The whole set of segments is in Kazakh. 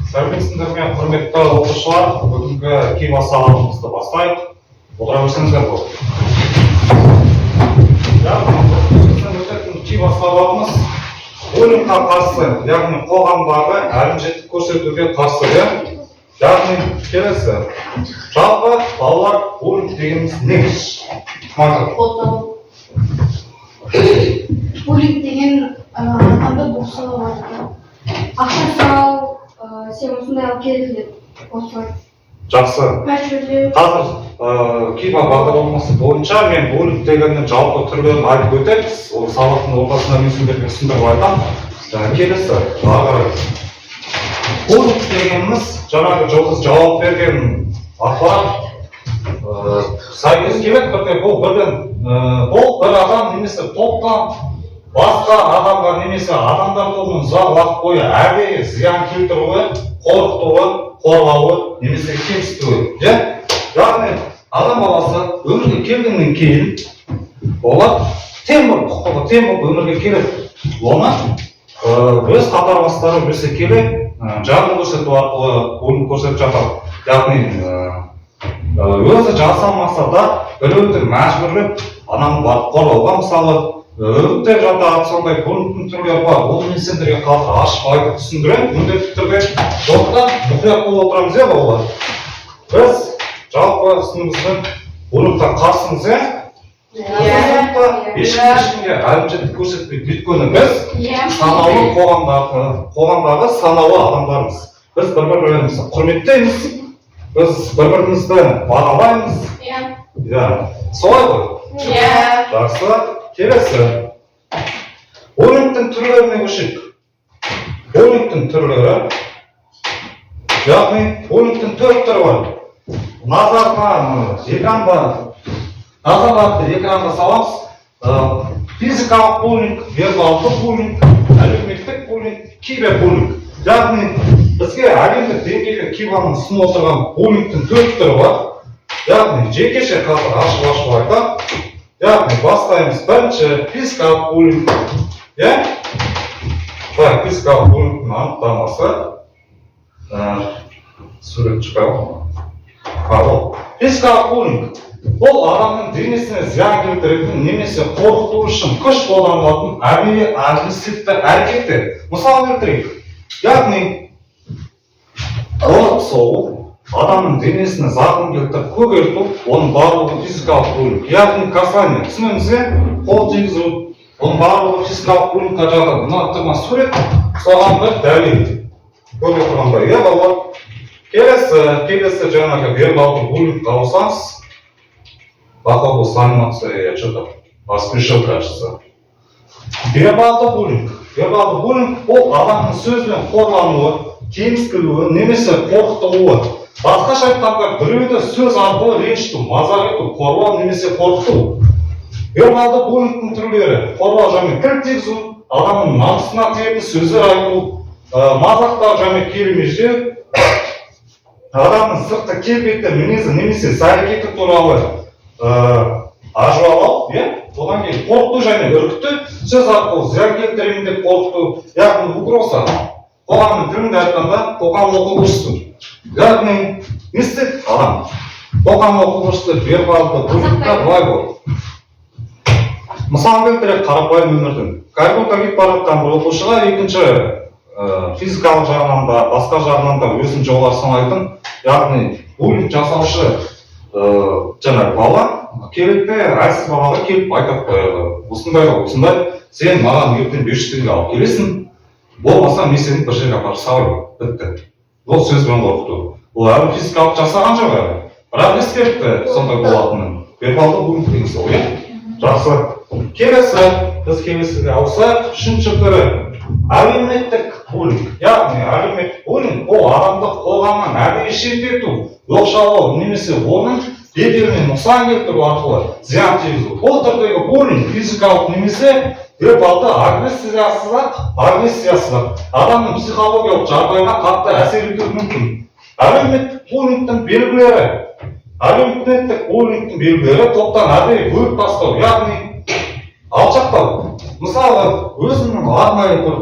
Сәлеметсіздер ме, құрметті оқушылар, бүгінгі кейбір сабағымызды бастайық. Отыра берсеңіздер болды. Кейбір сабағымыз буллингқа қарсы, яғни қоғамдағы әлімжеттік көрсетуге қарсы. Яғни келесі. Жалпы балалар буллинг дегеніміз не? Буллинг деген адамды босылау атты. Ақша сұрау, сен осындай алып келді деп осылай. Жақсы. Қазір кейбір бағдарламасы бойынша мен буллинг дегеннің жалпы түрлерін айтып өтеміз. Ол сабақтың ортасында мен сіздерге түсіндіріп айтамын. Келесі, ағарай. Буллинг дегеніміз жаңағы жұлдыз жауап берген ақпарат сәйкес келеді, бұл бір адам немесе топтан басқа адамға немесе адамдар тобының ұзақ уақыт бойы әрдайым зиян келтіруі, қорқытуы, қорғауы немесе кемсітуі. Яғни адам баласы өмірге келгеннен кейін олар тең болып өмірге келеді. Оны өз қатарластары білсе келе жағын көрсету арқылы буллинг көрсетіп жатыр. Яғни өзі жасамаса да біреуді мәжбүрлеп ананы барып қорғауға, мысалы үгіттеп жатады, сондай буллингтің түрлері бар. Ол мен сендерге қазір ашып айтып түсіндіремін, міндетті түрде. Сондықтан мұқият болып отырамыз, балалар. Біз жалпы сыныбымыздың буллингқа қарсымыз, ешкімге әлімжеттік көрсетпейді. Өйткені біз санаулы қоғамдағы санаулы адамдармыз. Біз бір-бірімізді құрметтейміз, біз бір-бірімізді бағалаймыз. Солай ғой? Жақсы. Келесі. Буллингтің түрлеріне көшейік. Буллингтің түрлері, яғни буллингтің төрт түрі бар. Назарға экранға саламыз. Физикалық буллинг, вербалдық буллинг, әлеуметтік буллинг, кибербуллинг. Яғни бізге әлемдік деңгейде кейбірін ұсынып отырған буллингтің төрт түрі бар. Яғни жекеше қазір ашып айтам. Яғни бастаймыз. Бірінші физикалық буллинг. Физикалық буллингтің анықтамасы. Сурет шығарып. Физикалық буллинг. Бұл адамның денесіне зиян келтіретін немесе қорқыту үшін күш қолданылатын агрессивті әрекеттер. Мысал келтірейік. Яғни ұрып соғу, адамның денесіне зақым келтіріп көгерту, оның барлығы физикалық буллинг. Яғни касание, түсінеміз бе? Қол тигізу, оның барлығы физикалық буллингқа жатады. Мына тұрған сурет, соған бір дәлел. Көріп отырғандай, балалар. Келесі жаңағы вербалдық буллингқа ауысамыз. Походу с анимацией я что-то поспешил, кажется. Вербалдық буллинг. Вербалдық буллинг ол адамның сөзбен қорлануы, кемсітілуі, немесе қорқытуы. Басқаша айтқанда біреуді сөз арқылы ренжіту, мазақ ету, қорлау немесе қорқыту. Вербалдық буллингтің түрлері: қорлау және тіл тигізу, адамның намысына тиетін сөздер айту, мазақтау және келемеждеу, адамның сыртқы келбеті, мінезі немесе іс-әрекеті туралы ажуалау, одан кейін қорқыту және үркіту, сөз арқылы зиян келтіремін деп қорқыту, яғни угроза. Қоғамның тілінде айтқанда қоғам оқытушысы. Яғни не істейді адам? Қоғам оқытушысы вербалды буллингта былай болды. Мысал келтірейік қарапайым өмірдің. Коридорда кетіп бара жатқан бір оқушыға екінші физикалық жағынан да, басқа жағынан да өзін жолдар санайтын, яғни буллинг жасаушы жаңағы бала келеді, әлсіз балаға келіп айтып қояды. Осындай, сен маған ертең 500 теңге алып келесің, болмаса мен сені бір жерге апарып салайын. Бітті. Ол сөзбен қорқыту. Ол әлі физикалық жасаған жоқ әлі. Бірақ ескертті сондай болатынын. Вербалдық буллинг деген сол, Жақсы. Біз келесіге ауысайық. Үшінші түрі әлеуметтік буллинг. Яғни әлеуметтік буллинг ол адамды қоғамнан әдейі шеттету, оқшаулау немесе оның беделіне нұқсан келтіру арқылы зиян тигізу. Бұл түрдегі буллинг физикалық немесе вербалды агрессиясызақ адамның психологиялық жағдайына қатты әсер етуі мүмкін. Әлеуметтік буллингтің белгілері топтан әдейі бөліп тастау, яғни алшақтау. Мысалы, өзінің арнайы бір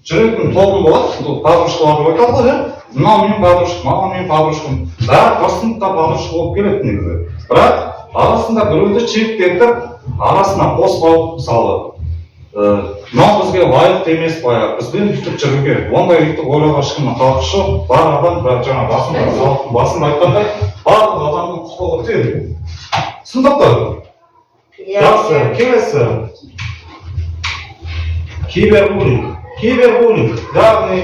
жүретін тобын болады, қазіршыларды айтады, мынау менің подружкам, мынау менің подружкам. Бәрі бір сыныпта подружка болып келеді негізі. Бірақ арасында біреуді шеттетіп, арасына қоспау, мысалы, мынау бізге лайықты емес баяғы, бізбен бүйтіп жүру керек. Ондай бүйтіп ойлауға ешкімнің хақы жоқ. Бар адам, жаңа басында айтқандай, барлық адамның құқығы тең. Түсіндік қой? Жақсы, келесі. Кибербуллинг, яғни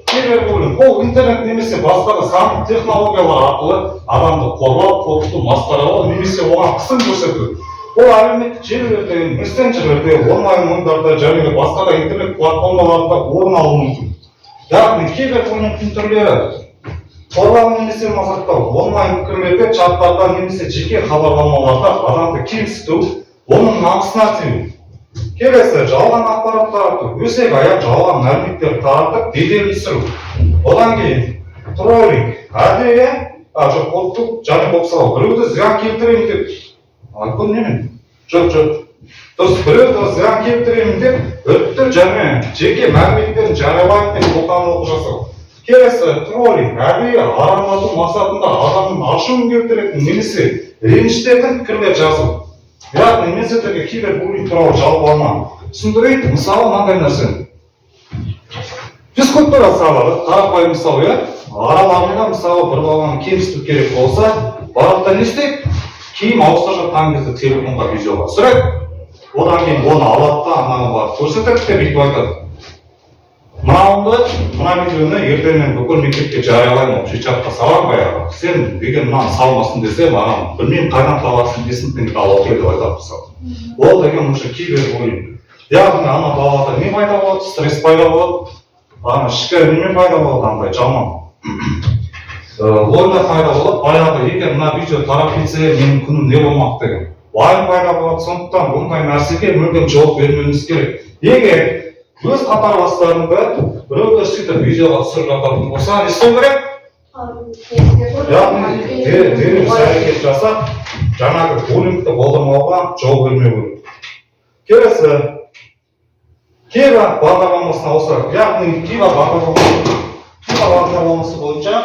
кибербуллинг ол интернет немесе басқа да сандық технологиялар арқылы адамды қорлау, қорқыту, масқаралау немесе оған қысым көрсету. Ол әлеуметтік желілерде, мессенджерлерде, онлайн ойындарда және басқа да интернет платформаларында орын алуы мүмкін. Яғни кибербуллингтің түрлері қорлау немесе мазақтау, онлайн пікірлерде, чаттарда немесе жеке хабарламаларда адамды кемсіту, оның намысына тию. Келесі, жалған ақпарат тарату, өсек аяқ жалған мәліметтер таратып, беделін түсіру. Одан кейін троллинг, әдейі, қорқыту және бопсалау. Біреуді зиян келтіремін деп, айтқан немен? Жоқ. Дұрыс, біреуді зиян келтіремін деп, үтті және жеке мәліметтерін жариялаймын деп қолданылық жасау. Келесі, троллинг, әдейі арамдату мақсатында адамның ашуын келтіретін немесе ренжітетін пікірлер жазу. Яғни мен сіздерге кибербуллинг туралы жалпылама түсіндірейін. Мысалы, мынандай нәрсе. Физкультура сабағы, қарапайым мысал, араларында мысалы бір баланы кемсіту керек болса, барып не істейді? Киім ауыстырып жатқан кезде телефонға видеоға түсіреді. Одан кейін оны алады да ананы барып көрсетеді деп бүйтіп айтады. Мына видеоны ертеңмен бүкіл мектепке жариялаймын, общий чатқа саламын баяғы. Сен деген мынаны салмасын десе, маған білмеймін қайдан табасың десін теңді алып деп айтады мысалы. Ол деген уже кибербуллинг. Яғни ана балада не пайда болады? Стресс пайда болады. Ана ішкі неме пайда болады, андай жаман. Ойда пайда болады, баяғы егер мына видео тарап кетсе, менің күнім не болмақ деген. Уайым пайда болады, сондықтан бұндай нәрсеге мүлдем жауап бермеуіміз керек. Егер өз қатарластарында біреулер сөйтіп видеоға түсіріп жататын болса, не істеу керек? Яғни дереу іс-әрекет жасап, жаңағы буллингті болдырмауға жол бермеу керек. Келесі, Кива бағдарламасына ауысайық. Яғни Кива бағдарламасы бойынша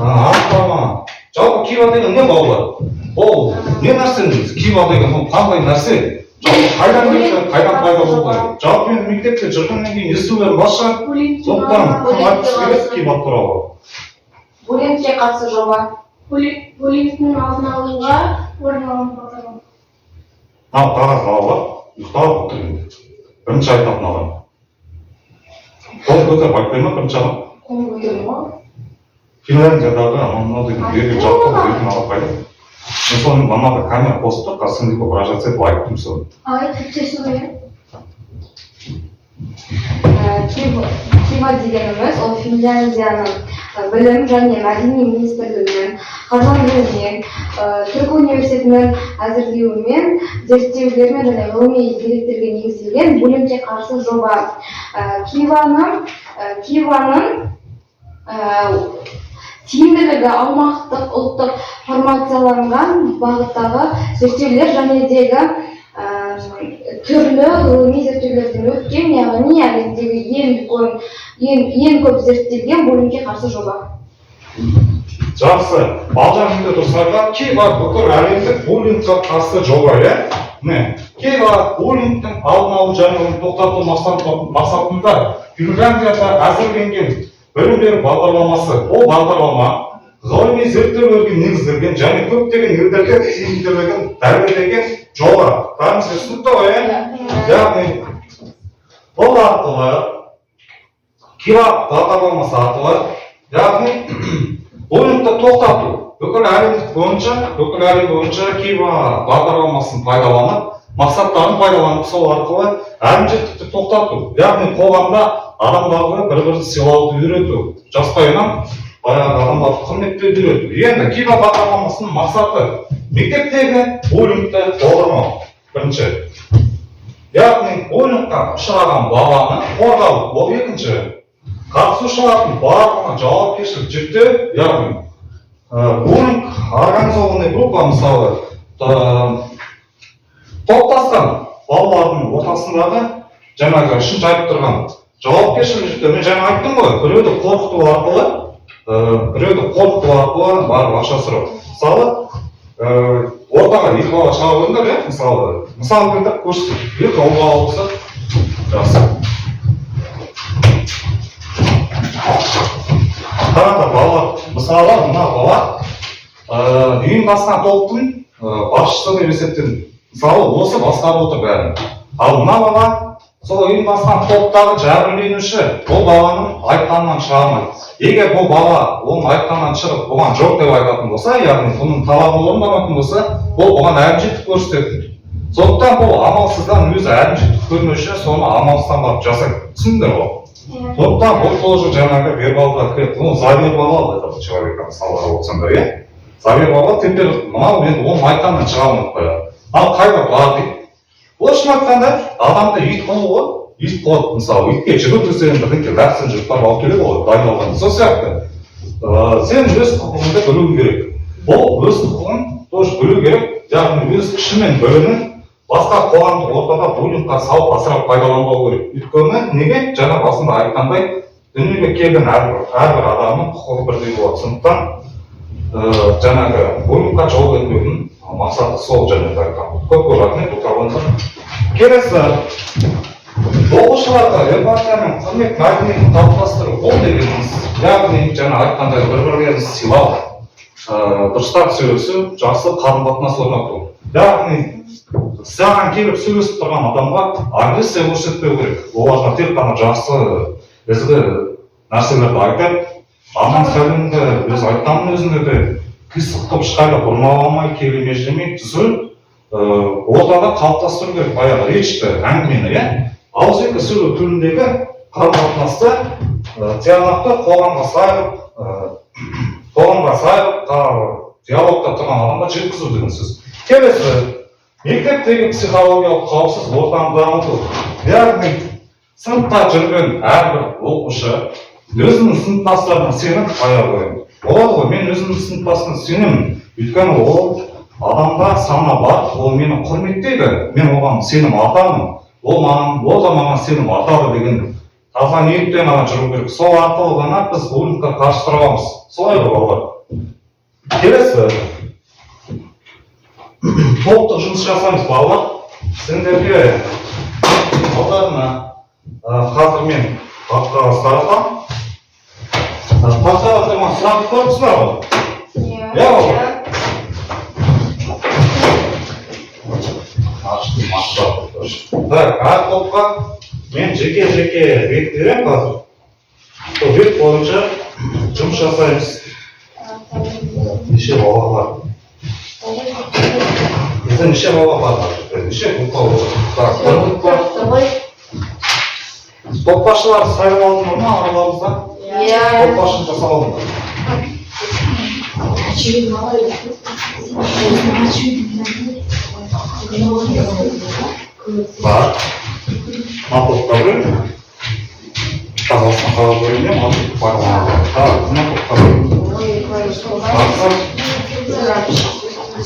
анықтама. Жалпы Кива деген не балалар? Ол не нәрсе дейміз? Кива деген ол қандай нәрсе? Қайдан келді, қайдан пайда болды? Жалпы мен мектепте жүргеннен кейін естулерім бар шығар. Сондықтан кім айтқысы келеді Кива туралы? Буллингке қарсы жоба. Буллингтің алдын алуға орындалған бағдарлама. Қағаз алып, ұйықтап отыр. Бірінші айтатын адам. Қол көтеріп айтпай ма бірінші адам? Қол көтеру ма? Финляндиядағы мынау деген берген жаттық дейтін алып қайда. Мен соның мамада камера қосып тұр, қасыңды выражаться етіп айтып тұрмын соны. Тіпсесі ғой. Кива дегеніміз, ол Финляндияның білім және мәдени министрлігінің қаржыландыруымен, Түркі университетінің әзірлеуімен, зерттеулермен және ғылыми деректерге негізделген буллингке қарсы жоба. Киваның тиімділігі аумақтық ұлттық формацияланған бағыттағы зерттеулер және дегі түрлі ғылыми зерттеулерден өткен, яғни әлемдегі ең көп зерттелген буллингке қарсы жоба. Жақсы, Балжан үйде дұрыс айтады, Кива бүкіл әлемдік буллингке қарсы жоба, Кива буллингтің алдын алу және оны тоқтату мақсатында Финляндияда әзірленген білім беру бағдарламасы. Ол бағдарлама ғылыми зерттеулерге негізделген және көптеген елдерге тиімділігін дәлелдеген жоба. Бәрімізге түсінікті ғой, яғни бұл арқылы Кива бағдарламасы арқылы, яғни буллингті тоқтату. Бүкіл әлем бойынша Кива бағдарламасын пайдаланып, мақсаттарын пайдаланып, сол арқылы әлімжеттікті тоқтату. Яғни қоғамда адамдарды бір-бірін сыйлауды үйрету. Жастайынан баяғы адамдарды құрметтеуді үйрету. Енді Кива бағдарламасының мақсаты мектептегі буллингті болдырмау. Бірінші. Яғни буллингқа ұшыраған баланы қорғау. Ол екінші. Қатысушылардың барлығына жауапкершілік жүктеу, яғни буллинг организованный группа, мысалы, топтасқан балалардың ортасындағы жаңағы ішін жайып тұрған жауапкершілік жүктеу. Мен жаңа айттым ғой, біреуді қорқыту арқылы біреуді қорқыту арқылы барып ақша сұрау. Мысалы, ортаға екі бала шыға қойыңдар, иә, мысалы келтіріп көрсетіп, екі ұл бала болса, жақсы. Қараңдар бала, мысалы, мына бала ұйымдасқан топтың басшысы деп есептеледі. Мысалы, осы басқарып отыр бәрін. Ал мына бала сол ұйымдасқан топтағы жәбірленуші бұл баланың айтқанынан шыға алмайды. Егер бұл бала оның айтқанынан шығып, оған жоқ деп айтатын болса, яғни бұның талабы орындамайтын болса, бұл оған әлімжеттік көрсетеді. Сондықтан бұл амалсыздан өзі әлімжеттік көрмеуші, соны амалсыздан барып жасайды. Түсіндіңдер ғой? Сондықтан бұл тоже жаңағы вербалға кіреді. Ну, завербовал этого человека, мысалға отырсаңдар, иә? Завербовал, теперь мынау енді оның айтқанынан шыға алмайды қояды. Ал қайда бар дейді? Ол шын айтқанда адамды ит қылуы, ит қылады, мысалы, итке жүгіртсе енді бірдеңке нәрсені жүгіртіп алып келеді ғой, дайындалған. Сол сияқты сен өз құқығыңды білуің керек. Ол өз құқығын тоже білу керек, яғни өз күші мен білімін басқа қоғамдық ортада буллингқа салып асырап пайдаланбау керек. Өйткені неге? Жаңа басында айтқандай, дүниеге келген әрбір адамның құқығы бірдей болады. Сондықтан жаңағы буллингқа жол бермеудің мақсаты сол жаңағы айтқан. Көп рахмет, ұлтағандар. Келесі, оқушыларға эмпатия мен құрмет мәдениетін қалыптастыру. Бұл дегеніміз, яғни жаңа айтқандай бір-бірлерін сыйлау, дұрыстап сөйлесу, жақсы қарым-қатынас орнату. Яғни саған келіп сөйлесіп тұрған адамға агрессия көрсетпеу керек. Оларға тек қана жақсы ізгі нәрселерді айтып, аман сәлемді өз айтқанның өзінде де қисық қылып ешқайда бұрмаламай, келемеждемей түсіріп, ортада қалыптастыру керек баяғы речьті, әңгімені, иә? Ауызекі сөйлеу түріндегі қарым-қатынасты тиянақты қоғамға сайып, диалогта тұрған адамға жеткізу деген сөз. Келесі, мектептегі психологиялық қауіпсіз ортаны дамыту. Яғни сыныпта жүрген әрбір оқушы өзінің сыныптастарына сеніп аяр қояды. Болады ғой, мен өзімнің сыныптасына сенемін. Өйткені ол адамда сана бар, ол мені құрметтейді, мен оған сенім артамын. Ол да маған сенім артады деген таза ниетпен ғана жүру керек. Сол арқылы ғана біз буллингқа қарсы тұра аламыз. Солай ғой балалар. Келесі, топтық жұмыс жасаймыз балалар. Сендерге алдарына қазір мен қағаз таратамын. Қағаздарға сұрақ көріпсіздер ғой? Иә балалар. Так, әр топқа мен жеке-жеке бет беремін қазір. Сол бет бойынша жұмыс жасаймыз. Неше бала бар? Бізде неше бала бар? Неше топқа бар? Так, бір топқа. Топпашыларды сайлап алдыңдар ма араларыңызда? Иә. Топпашын жасап алдыңдар. Бар. Мақұлыққа бөлім. Қазақстан қағаз бөлімде мақұлық бар. Так, мақұлыққа бөлім.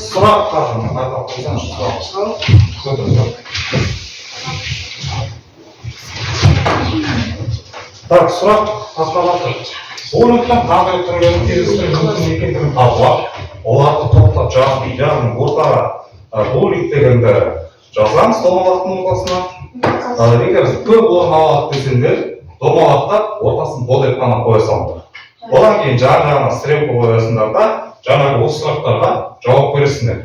Сұрақ қазір, қайта қойсаңыз сұрақ. Так, сұрақ тасталады. Буллингтің қандай түрлерін кездестіріп мүмкін екендігін талқылап, оларды топтап жазып, яғни ортаға буллинг дегенді жазамыз домалақтың ортасына. Егер көп орын алады десеңдер, домалақта ортасын бол деп қана қоя салыңдар. Одан кейін жағына стрелка қоясыңдар да, жаңағы осы сұрақтарға жауап бересіңдер.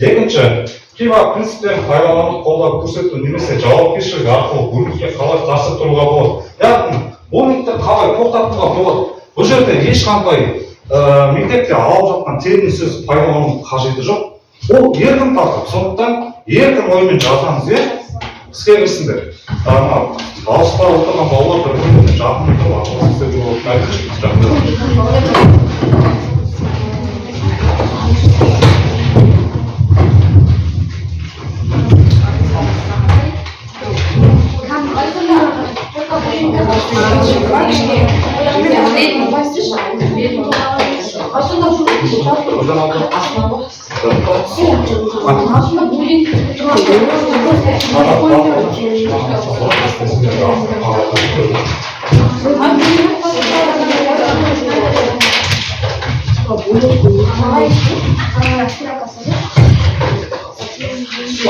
Екінші, кейбір принциптерін пайдаланып қолдап көрсету немесе жауапкершілік арқылы буллингке қалай қарсы тұруға болады. Яғни буллингті қалай тоқтатуға болады. Бұл жерде ешқандай мектепте алып жатқан термин сөз пайдалану қажеті жоқ. Ол еркін тақырып, сондықтан еркін оймен жазамыз, иә? Іске кірісіңдер. Алыста отырған балалар бір-біріне жақын тұрып ақылдасып істеуге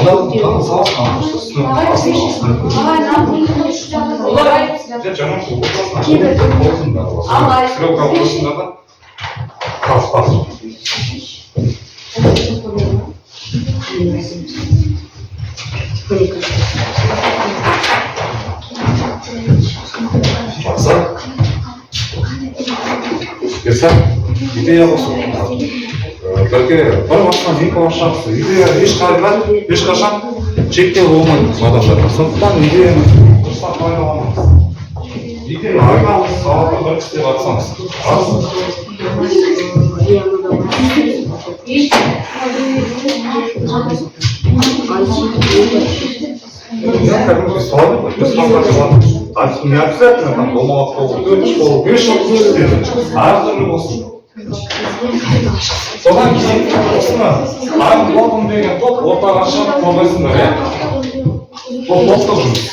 Adam sağ üstüne canım идея болсын. Бірге бір басқан екі башақсы. Идея ешқашан шектеу болмайды адамдарға. Сондықтан идеяны дұрыстап пайдаланыңыз. Идея айтамыз, сауатты бір істеп атсаңыз. Не обязательно там дома автобус, 4 школы, 5 школы, әртүрлі болсын. Содан кейін осыны ағын тобым деген топ ортаға шығып қойғызыңдар, иә? Ол топтық жұмыс.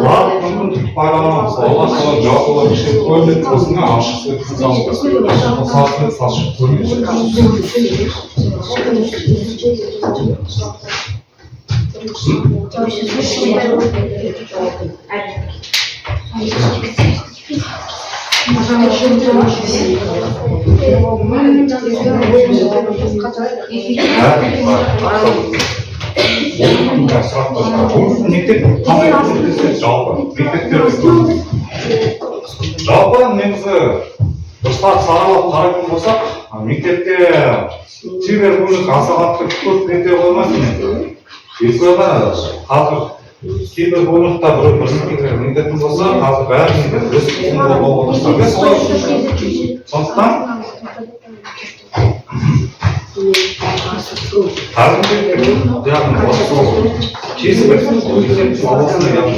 Барлық мүмкіндікті пайдаланамыз. Алла соған жалпылы кішкене көйлек осыны ашық сөйтіп салып салшып көрмейді. Жалпы негізі дұрыстап саралап қарайтын болсақ, мектепте кибербуллинг аса қатты көп бете қоймасын енді. Өйткені қазір кибербуллингта біреу бірдеңе міндетін болса, қазір бәрінің өз құқығында болуға тырысады. Сондықтан қазіргі яғни осы кезі бір өздерінің саласына яғни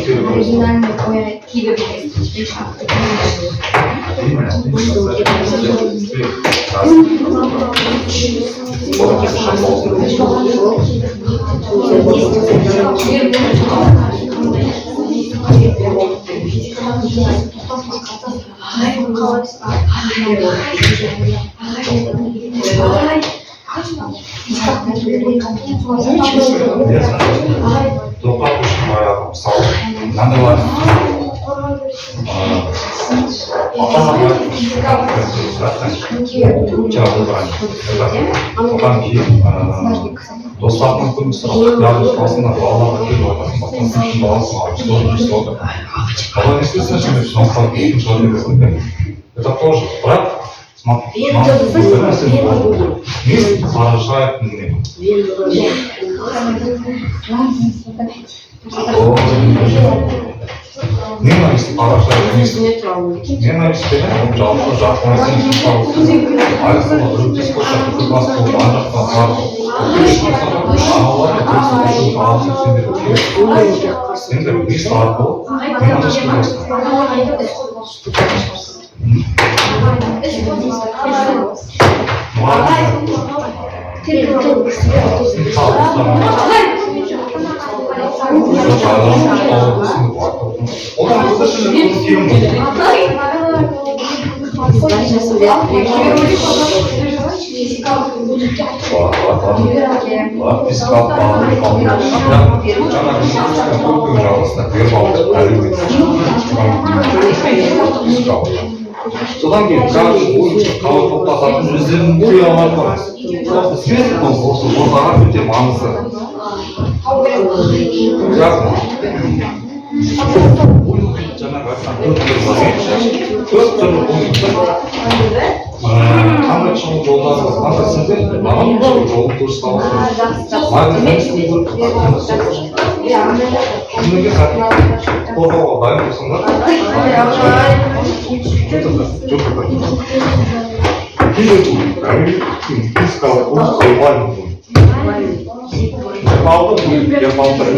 доклад үшін баяғы мысалы мынандай бар одан кейін достарының көбісі яғни басында балаларға келіп жатасың басқасының баласын алып жүріп отыр. Бала естественно жұмыстан екінші орын кезінде это тоже бірақ Мир поражает меня. Ненависть поражает мир. Ненависть деген жалпы жақтырмай сенің салысы. Айсыға бір дискурсқа бүкіл бас болып ана-жақтан барып. Аналар сендер мист арқылы ненависть көресің. Содан кейін каждый бойынша қалай топтасатын өздерінің құйалары бар. Просто светлый осы ортаға өте маңызды. Ясно? Жаңағы айтқан төрт түрлі бойынша қандай шығу жолдары қандай сізде маған жолын дұрыс табасыз. Кімге қорғауға дайын болсаңдар физикалық курс глобальный будет. Я полтора.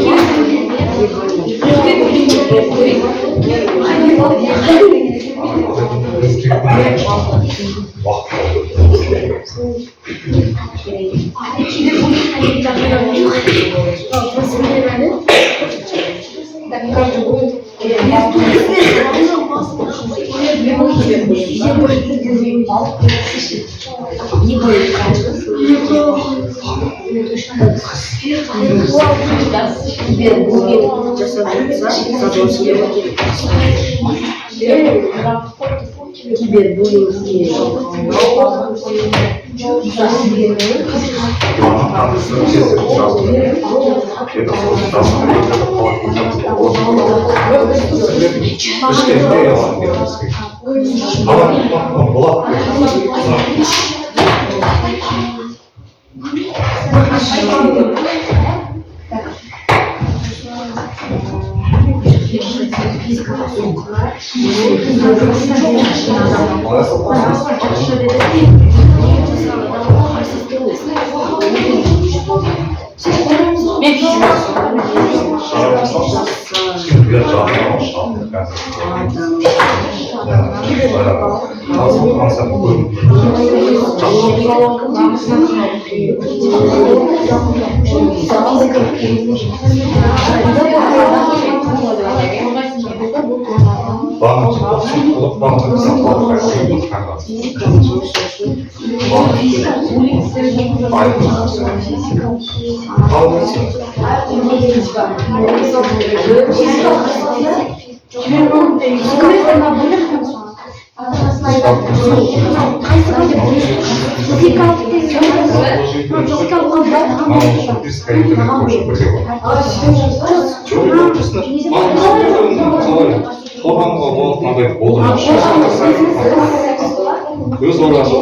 өз ойлашы.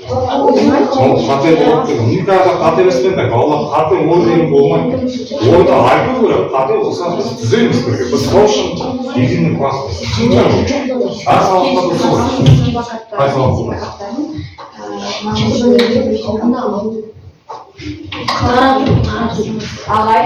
Қате болып никогда қателеспеңдер. Алла қате ой деген болмайды. Ойды айту керек. Қате болса біз түзейміз бірге. Біз сол үшін единый класспыз. Әр сабақта біз сол. Қай сабақ? Ағай,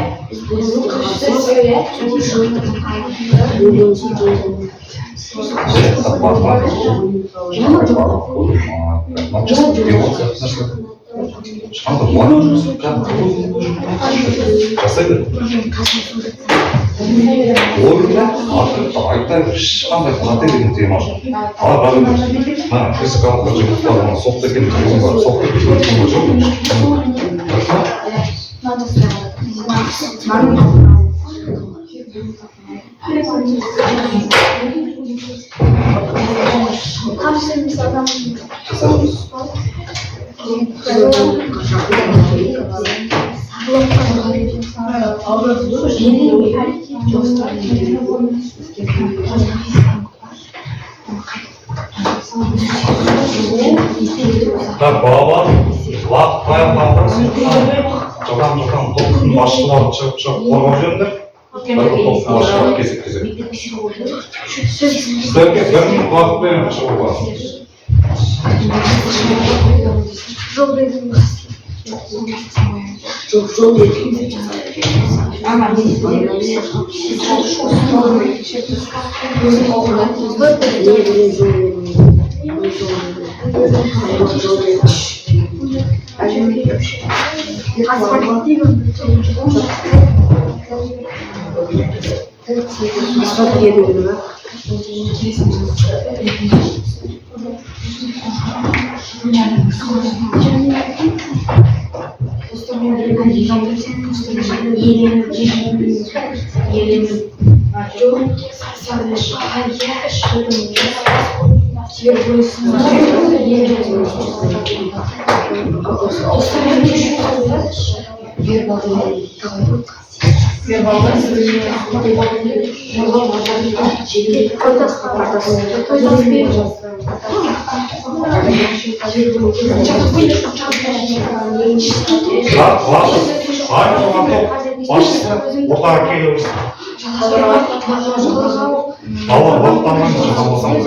ойында айтпай ешқандай қате деген тема жоқ. Ал қазір физикалық жігіттер соқты екен соқты балалар уақыт таяқталды. Жылдан топтың басшылары шығып қорғап жүріңдер. Бір топтың басшылары кезек-кезек. Сіздерге 1 минут уақыт беремін шығуға. Ортаға келіңіз. Бала уақыттанмаңыз жаза болсаңыз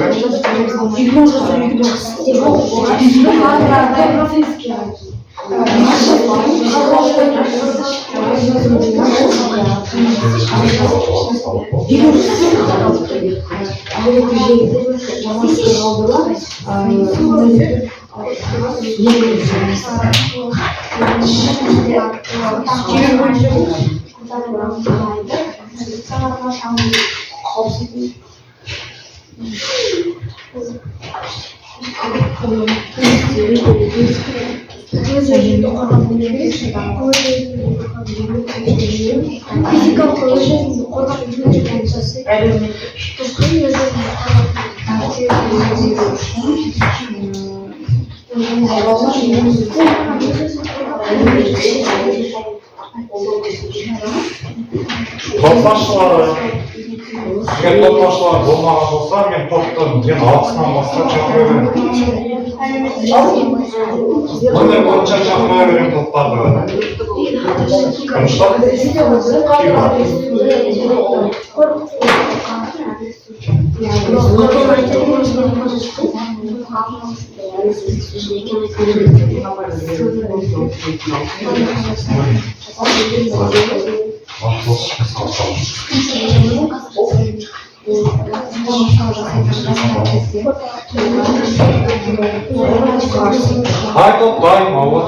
Физикалық өзін қорғап жүрген болсасы Топашылары, егер топашылар болмаған болса, мен топты мен алғысынан бастап шақыра беремін. Ондай бойынша шақыра беремін топтарды. Қаншта? Haydi dayım Allah.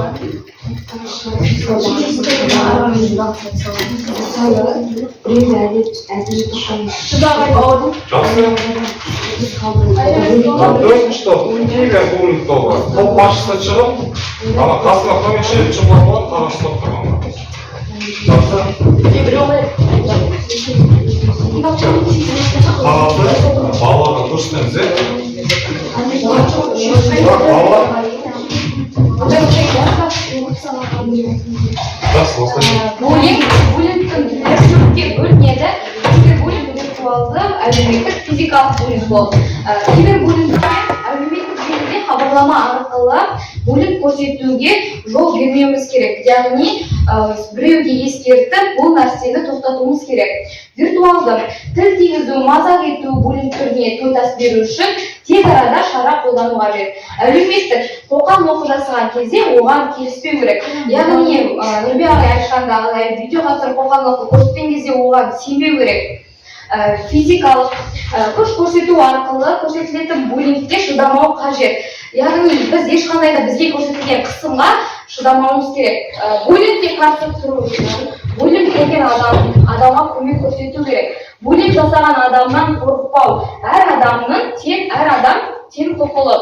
Dördüncü top, егер бөлініп тобы. Топ басшысы шығып, ана қасына көмекші шығып алып, қарашы топ тұрғанға. Жақсы. Қағазды балаларға көрсетеміз, е? Балалар. Жақсы, осылай. Буллингтің төртке бөлінеді. Кибербуллинг интеллектуалды, әлеуметтік, физикалық буллинг болды. Кибербуллингте әлеуметтік желіде хабарлама арқылы буллинг көрсетуге жол бермеуіміз керек. Яғни біреуге ескертіп, бұл нәрсені тоқтатуымыз керек. Виртуалды тіл тигізу, мазақ ету буллинг түріне тойтас беру үшін тек арада шара қолдану қажет. Әлеуметтік қоқан лоққы жасаған кезде оған келіспеу керек. Яғни Нұрби ағай айтқандағыдай видеоға түсіріп қоқан лоққы көрсеткен кезде оған сенбеу керек. Физикалық күш көрсету арқылы көрсетілетін буллингке шыдамау қажет. Яғни біз ешқандай да бізге көрсетілген қысымға шыдамауымыз керек. Буллингке қарсы тұру үшін буллинг деген адамға көмек көрсету керек. Буллинг жасаған адамнан қорықпау. Әр адам тең құқылы.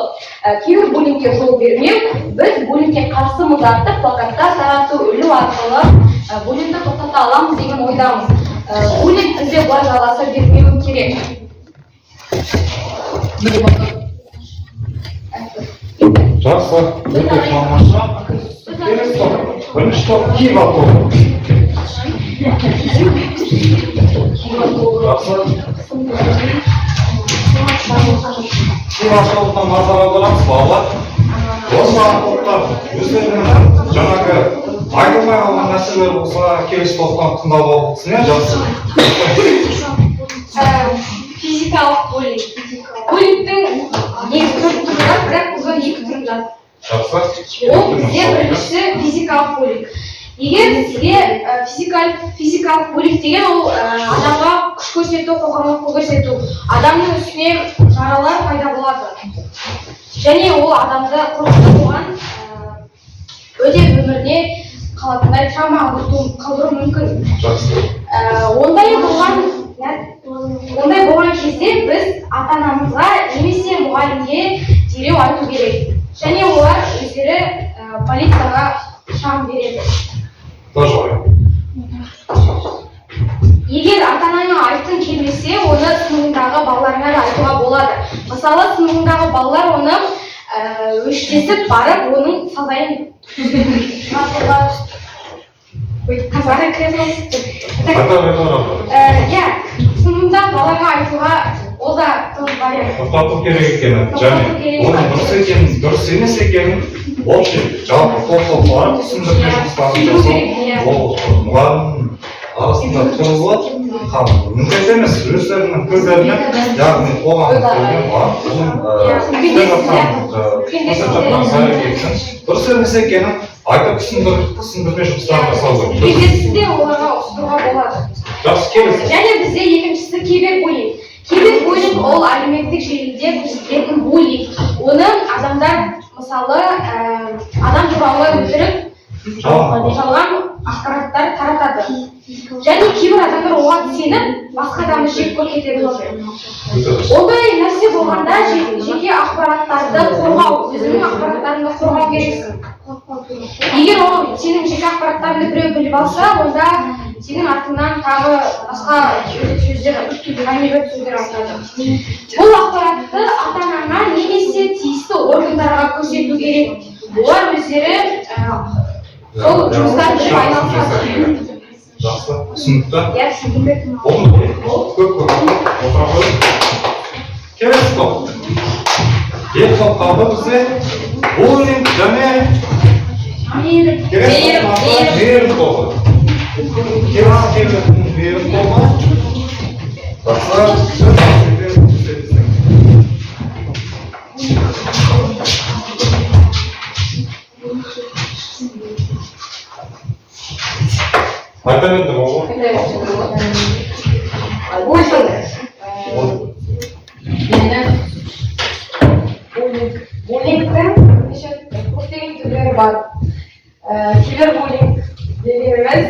Кибербуллингке жол бермеу, біз буллингке қарсымыз атып, плакаттар тарату, ілу арқылы буллингті тоқтата аламыз деген ойдамыз. Буллинг бізде бұлай жалғаса бермеуі керек. Жақсы, өте тамаша. Келесі топ. Бірінші топ Кива тобы. Жақсы. Кива тобына назар аударамыз, балалар. Осылар топтар өздерінің жаңағы айтылмай қалған нәрселер болса, келесі топтан тыңдап алсын, е, жақсы. Физикалық буллинг. Буллингтің екі түрі бар, бірақ біз екі түрін жаздық. Жақсы. Ол бізде біріншісі физикалық буллинг. Егер сізге физикалық буллинг деген ол адамға күш көрсету, қоғамдық көрсету, адамның үстіне жаралар пайда болады. Және ол адамды қорқытып оған өте өміріне қалатындай травма қалдыруы мүмкін. Жақсы. Ондай болған кезде біз ата-анамызға немесе мұғалімге дереу айту керек. Және олар өздері полицияға шағым береді. Егер ата-анаңа айтқың келмесе, оны сыныбыңдағы балаларыңа да айтуға болады. Мысалы, сыныбыңдағы балалар оны өштесіп барып, оның сазайын шатырға сыныбында балаға айтуға ол да тоқтату керек екені, және оның дұрыс емес екенін общий жалпы топ барып түсіндірме жұмыстарын жасау, ол мұғалім арасында тұрғызылып, міндет емес, өздерінің көздеріне, яғни қоғамның көзіне барып, дұрыс емес екенін айтып түсіндірме жұмыстарын жасау керек. Кездесуде оларға ұсынуға болады. Жақсы, келесі. Және бізде екіншісі кибербуллинг. Кибербуллинг ол әлеуметтік желіде көрсетілетін буллинг. Оны адамдар мысалы мысалы адам туралы өтірік жалған ақпараттар таратады. Және кейбір адамдар оған сеніп, басқа адамды жек көрсетеді. Ондай нәрсе болғанда жеке ақпараттарды қорғау, өзіңнің ақпараттарыңды қорғау керексің. Егер ол сенің жеке ақпараттарыңды біреу біліп алса, онда сенің артыңнан тағы басқа сөздер, ғанибет сөздер айтады. Бұл ақпаратты ата-анаңа немесе тиісті органдарға көрсету керек. Олар өздері сол жұмыстарды айналысады. Жақсы, түсінікті. Иә, түсінікті. Көп отыра қойып. Келесі топ. Екі топ қалды бізде. Буллинг және мейірім тобы. Келесі мейірім тобы. Айта берді ғой. Буллингтің көптеген түрлері бар. Кибербуллинг дегеніміз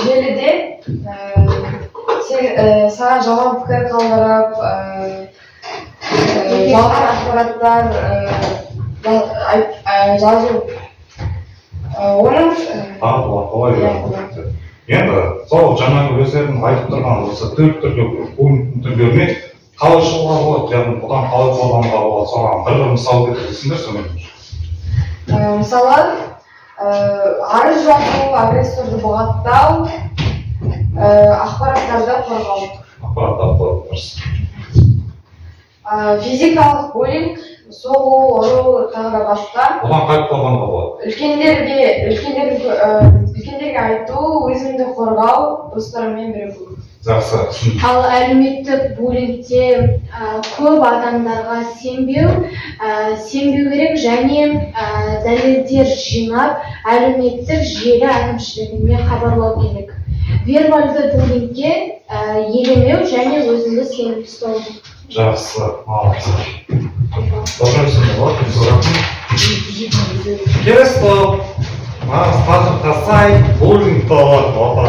желіде саған жалған пікір қалдырып, жалған ақпараттар жазу. Оның енді сол жаңағы өздерінің айтып тұрған осы түрлі түрлеріне қалай шығуға болады, яғни бұдан қалай қорғануға болады, соған бір мысал келтіресіңдер сонымен. Мысалы, арыз жазу, агрессорды бұғаттау, ақпараттарды қорғау. Ақпараттарды қорғау дұрыс. Физикалық буллинг, соғу, ұру, тағы да басқа. Бұдан қалай қорғануға болады? Үлкендерге айту, өзіңді қорғау, достарымен бірігу. Жақсы. Ал әлеуметтік буллингте көп адамдарға сенбеу керек және дәлелдер жинап әлеуметтік желі әкімшілігіне хабарлау керек. Вербалды буллингке елемеу және өзіңді сенімді ұстау. Жақсы, молодцы. Пожалуйста, келесі топ. Қазір қасай буллинг тобы.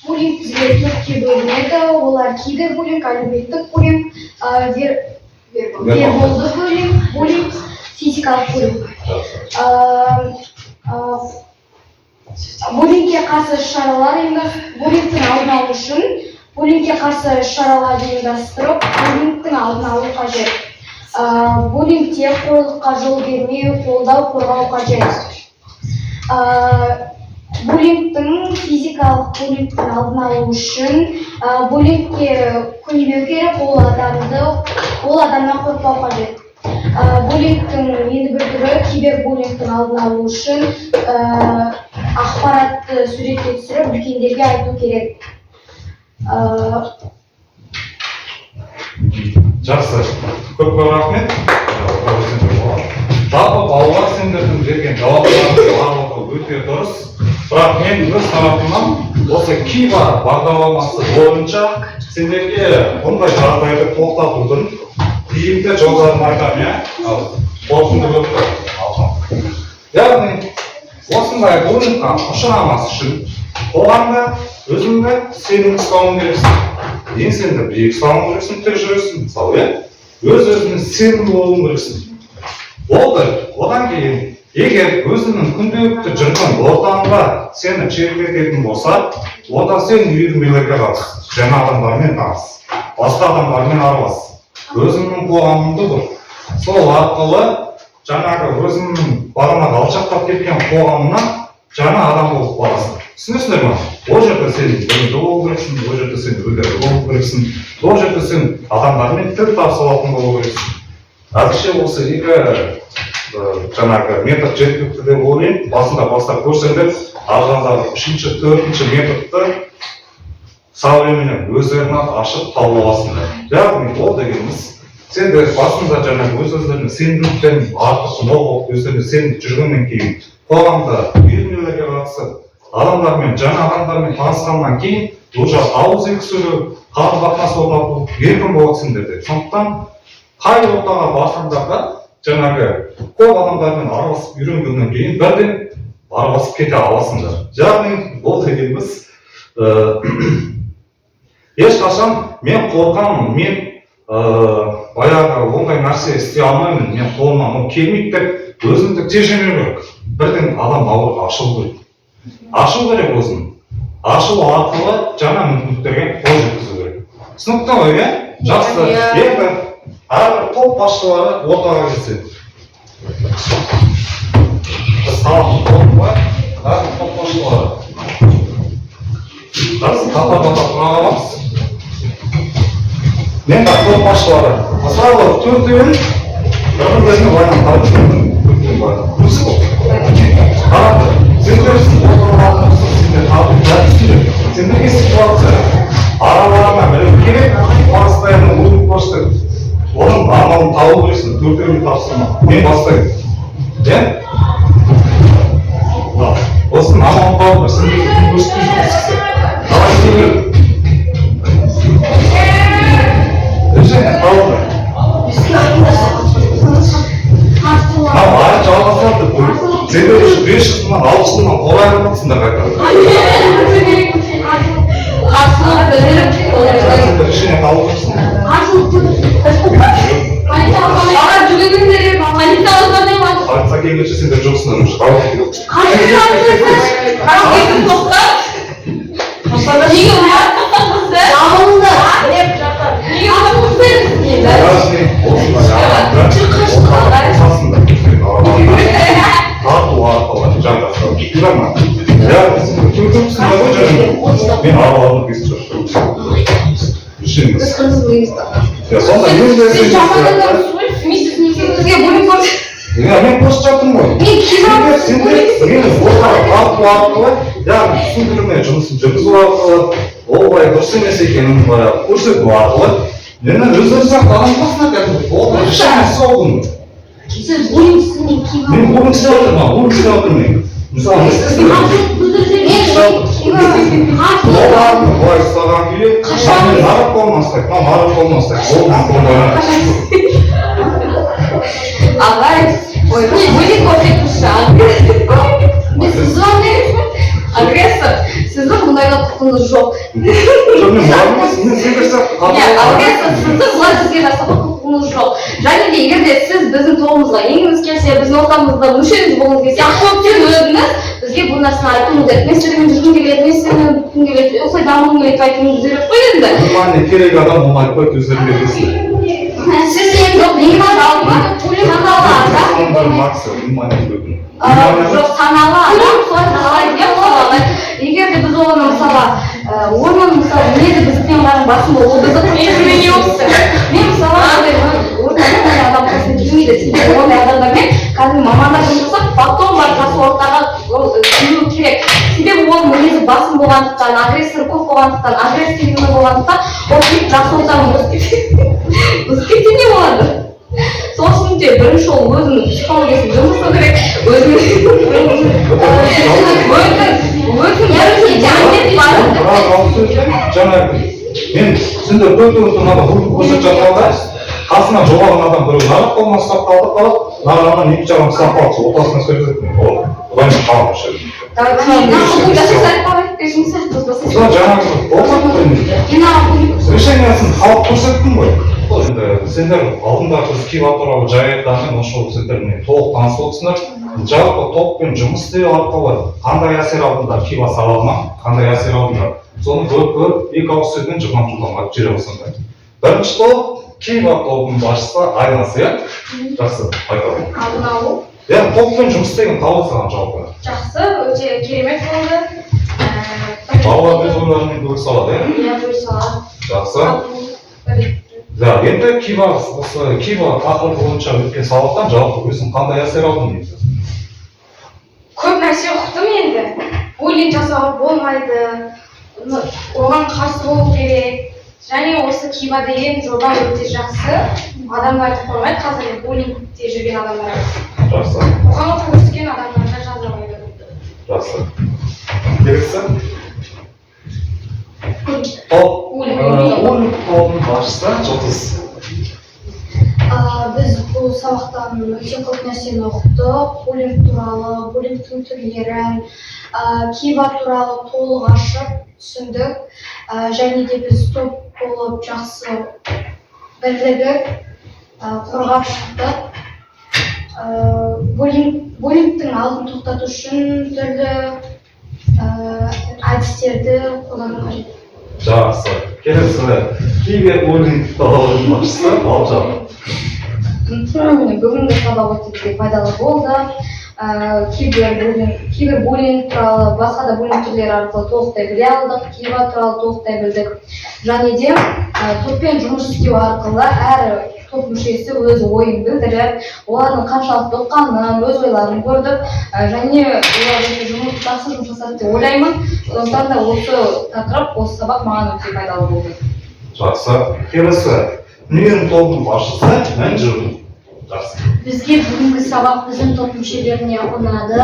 Буллинг бізге төртке бөлінеді. Олар кибербуллинг, әлеуметтік буллинг, вербалды буллинг, физикалық буллинг. Буллингке қарсы шаралар буллингтің алдын алу үшін буллингке қарсы шаралар ұйымдастырып, буллингтің алдын алу қажет. Буллингте қорлыққа жол бермеу, қолдау, қорғау қажет. Буллингтің физикалық буллингтің алдын алу үшін буллингке көнбеу керек, ол адамнан қорықпау қажет. Буллингтің енді бір түрі кибербуллингтің алдын алу үшін ақпаратты суретке түсіріп үлкендерге айту керек. Жақсы, көп рахмет. Жалпы балалар сендердің берген жауаптарыңыз барлығы өте дұрыс. Бірақ мен өз тарапымнан осы Кива бағдарламасы бойынша сендерге бұндай жағдайды тоқтатудың тиімді жолдарын айтамын, қорытынды көріп. Яғни, осындай буллингқа ұшырамас үшін қоғамда өзіңді сенімді ұстауың керексің. Сенімді биік ұстауың керексің, тік жүресің, мысалы, өз-өзіңе сенімді болуың керексің. Болды, одан кейін, егер өзіңнің күнделікті жүрген ортаңға сені шертетін болса, онда сен үйірмелерге қатыс, жаңа адамдармен таныс, басқа адамдармен аралас, өзіңнің қоғамыңды құр. Сол арқылы жаңағы өзіңнің бағана алшақтап кеткен қоғамынан жаңа адам болып барасың. Түсінесіңдер ме? Ол жерде сен білімді болу керексің, ол жерде сен үлгілі болу керексің, ол жерде сен адамдармен тіл табыса алатын болу керексің. Әзірше осы екі жаңағы метод жеткілікті деп ойлаймын. Басында бастап көрсеңдер, арғандағы үшінші, төртінші методты современен өздеріне ашып тауып аласыңдар. Яғни ол дегеніміз, сендер басында жаңағы өз-өздеріне сенімділіктен артық мол болып өздеріне сенімді жүргеннен кейін қоғамда үйірмелерге қатысып, адамдармен, жаңа адамдармен танысқаннан кейін уже ауызекі сөйлеу, қарым-қатынас орнату еркін болады сендерде. Сондықтан қай ортаға барсаңдар да жаңағы көп адамдармен араласып үйренгеннен кейін бірден араласып кете аласыңдар. Яғни бұл дегеніміз ешқашан мен қорқамын, мен баяғы ондай нәрсе істей алмаймын, мен қолымнан ол келмейді деп өзіңді тежемеу керек. Бірден адам ауыр ашылу керек. Ашу керек өзін. Ашу арқылы жаңа мүмкіндіктерге қол жеткізу керек. Түсінікті ғой, иә? Жақсы. Енді әрбір топ басшылары ортаға келсе. Біз қалатын топ бар, әрбір топ басшылары. Жақсы, қатар-қатар тұра аламыз. Мен топ басшылары. Мысалы, төртеуін бір-біріне байланып қарады. Сендер сендерге ситуация араларына білім керек, постоянно өтіп көрсетеді. Оның амалын тауып берсін, төртеуін тапсырма. Мен бастаймын. Иә? Осының амалын тауып берсін, сендерге көрсетпейсің. Қалай істеу Решение тауып бер. Ай жалғасады бұл. Сендер үшін 500 мыңнан 600 мыңнан қолай алмақсыңдар қайтады. Сендер решение тауып берсін. Айтса келгенше сендер жұмысынан уже тауып мен араларына бес жүріп мен қосып жаттым ғой. Мен ортаға тарту арқылы, яғни түсіндірме жұмысын жүргізу арқылы, олай дұрыс емес екенін көрсету арқылы, менің өздері сияқты адамға кәдімгі болды. Решение солдың. Сіз bullying істемей киіп Мен bullying істеп отырмын, bullying істеп отырмын. Мысалы, не істесің? Олардың былай ұстаған күйі, нарық болмастайық, нарық болмастайық. Ағай, ой, будет кофе кушать. Агрессор, сіздің мұндайға құқыңыз жоқ. Агрессор, сіздің бұлай сізге жасауға құқыңыз жоқ. Және де егер де сіз біздің тобымызға енгіңіз келсе, біздің ортамызда мүшеңіз болғыңыз келсе, ақпаптен өзіңіз бізге бұл нәрсені айтуыңыз керек. Мен сіздермен жүргім келеді, мен сіздермен өткім келеді, осылай дамуым керек айтуыңыз керек қой енді. Бұл керек адам оны айтпайды өздеріне келсін. Сіз ең жоқ, жалпы саналы жоқ саналы адам солай жасайды деп қалады. Егер де біз оны мысалы оның мысалы мінезі біздің адамның басында ол бізді құрметтемеген болса, мен мысалы ортадан адам қасына келмейді. Себебі ондай адамдармен қазір мамандар жұмыс жасап, потом барып жақсы ортаға келу керек. Себебі ол мінезі басым болғандықтан, агрессор көп болғандықтан, агрессивный болғандықтан, ол тек жақсы ортаға бұзып кетсе не болады? Сол үшін де бірінші ол өзінің психологиясын жұмыс жасау керек, мен сендер төртеуіңізді мына көрсетіп жатқанда қасына жоғалған адам біреу нарық қолынан ұстап қалып, нарығынан екі жағын ұстап қалып, ортасына сөйлесетін. Одан қалып жүреді. Решениесін халық көрсеттім ғой. Сендер алдында біз Кива туралы жай айтқанмен ошол сендермен толық таныс болсыңдар. Жалпы топпен жұмыс істеу арқылы қандай әсер алдыңдар Кива сабағынан, қандай әсер алдыңдар. Соны көріп, екі ауыз сөзбен жылдам жүре алсаңдар. Бірінші топ Кива тобының басшысы Айнас, иә? Жақсы, айтамын. Алдын алу. Иә, топпен жұмыс істеген қалай саған жалпы? Жақсы, өте керемет болды. Балалар өз ойларымен бөлісе алады, иә? Иә, бөлісе алады. Жақсы. Да, енді Кива тақырыбы бойынша өткен сабақтан жалпы өзің қандай әсер алдың дейсіз? Көп нәрсе ұқтым енді. Буллинг жасауға болмайды, оған қарсы болу керек. Және осы Кива деген жоба өте жақсы. Адамдарды қорғайды, қазір буллингте жүрген адамдар. Жақсы. Оған көрсеткен адамдарға жаза қойды. Жақсы. келесі улик тобының басшысы жұлдыз. Біз бұл сабақтан өте көп нәрсені оқыдық. Буллинг туралы, буллингтің түрлерін, кива туралы толық ашып түсіндік. Және де біз топ болып жақсы бірлігіп, қорғап шықтық. Буллингтің алдын тоқтату үшін түрлі әдістерді қолдану қажет. Жақсы. Келесі кибербуллинг тобының басшысы Балжан. Бүгінгі сабақ өте пайдалы болды. Кибербуллинг туралы, басқа да буллинг түрлері арқылы толықтай біле алдық, кива туралы толықтай білдік. Және де топпен жұмыс істеу арқылы әр топ мүшесі өз ойын білдіріп, олардың қаншалықты ұққанын, өз ойларын көрдік, және олар жақсы жұмыс жасады деп ойлаймын. Сондықтан да осы тақырып, осы сабақ маған өте пайдалы болды. Жақсы. Келесі менің тобының басшысы менеджер. Жақсы. Бізге бүгінгі сабақ біздің топ мүшелеріне ұнады.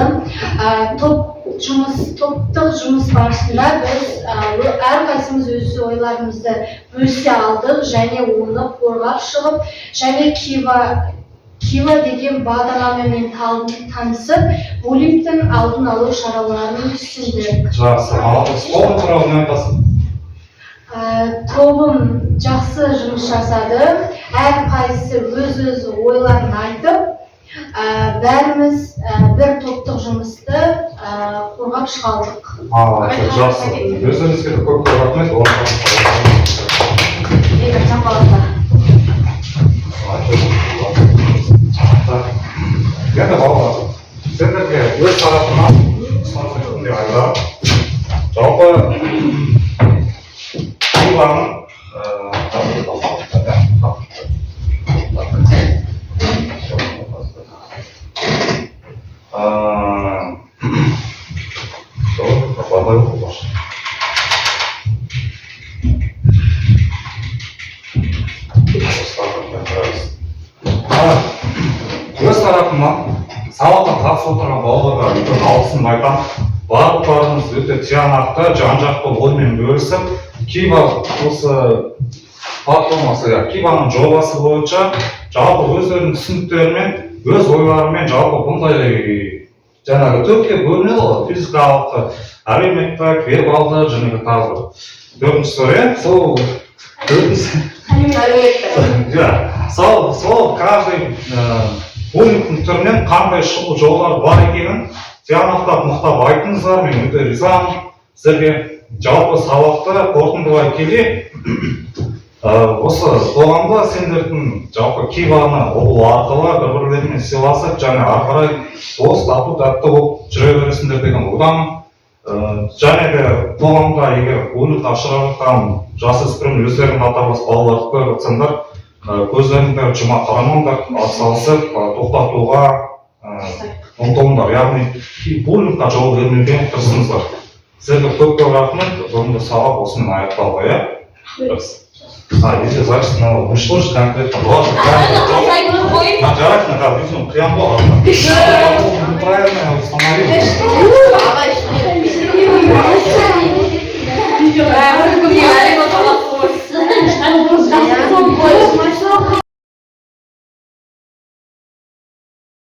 Топтық жұмыс барысында біз әрқайсымыз өз ойларымызды бөлісе алдық және оны қорғап шығып, және кива деген бағдарламамен танысып, буллингтің алдын алу шараларын түсіндік. Жақсы. Тобың туралы не айтасың? Тобым жақсы жұмыс жасады. Әрқайсысы өз ойларын айтып, бәріміз бір топтық жұмысты қорғап шығардық. Жақсы. Өздеріңізге көп рахмет. Енді балалар, сендерге өз тарапынан ұсынысымды айтамын. Жалпы киваның өз тарапымнан сабаққа қатысып отырған балаларға үлкен алғысымды айтамын. Барлықтарыңыз өте тиянақты, жан-жақты оймен бөлісіп, кива осы платформасы, киваның жобасы бойынша жалпы өздерінің түсініктерімен, өз ойларымен жалпы бұндай жаңағы төртке бөлінеді ғой, физикалық, әлеуметтік, вербалды және тағы төртіншісі, сол каждый буллингтің түрінен қандай шығу жолдар бар екенін тиянақтап мықтап айттыңыздар. Мен өте ризамын сіздерге. Жалпы сабақты қорытындылай келе, осы қоғамда сендердің жалпы киваны ұғу арқылы бір-бірлерімен сыйласып, және ары қарай дос, тату-тәтті болып жүре бересіңдер деген ойдамын. Және де қоғамда егер буллингқа ұшырап жатқан жасөспірім өздерінің ата-бас балаларды көріп жатсаңдар, көздеріңді жұма қарамаңдар, атсалысып, тоқтатуға ұмтылыңдар. Яғни буллингқа жол бермеуге тырысыңыздар. Сіздерге көп рахмет. Бүгінгі сабақ осымен аяқталды, иә? Если запись надо уничтожить конкретно, жарать на видео прям было. Правильно установили.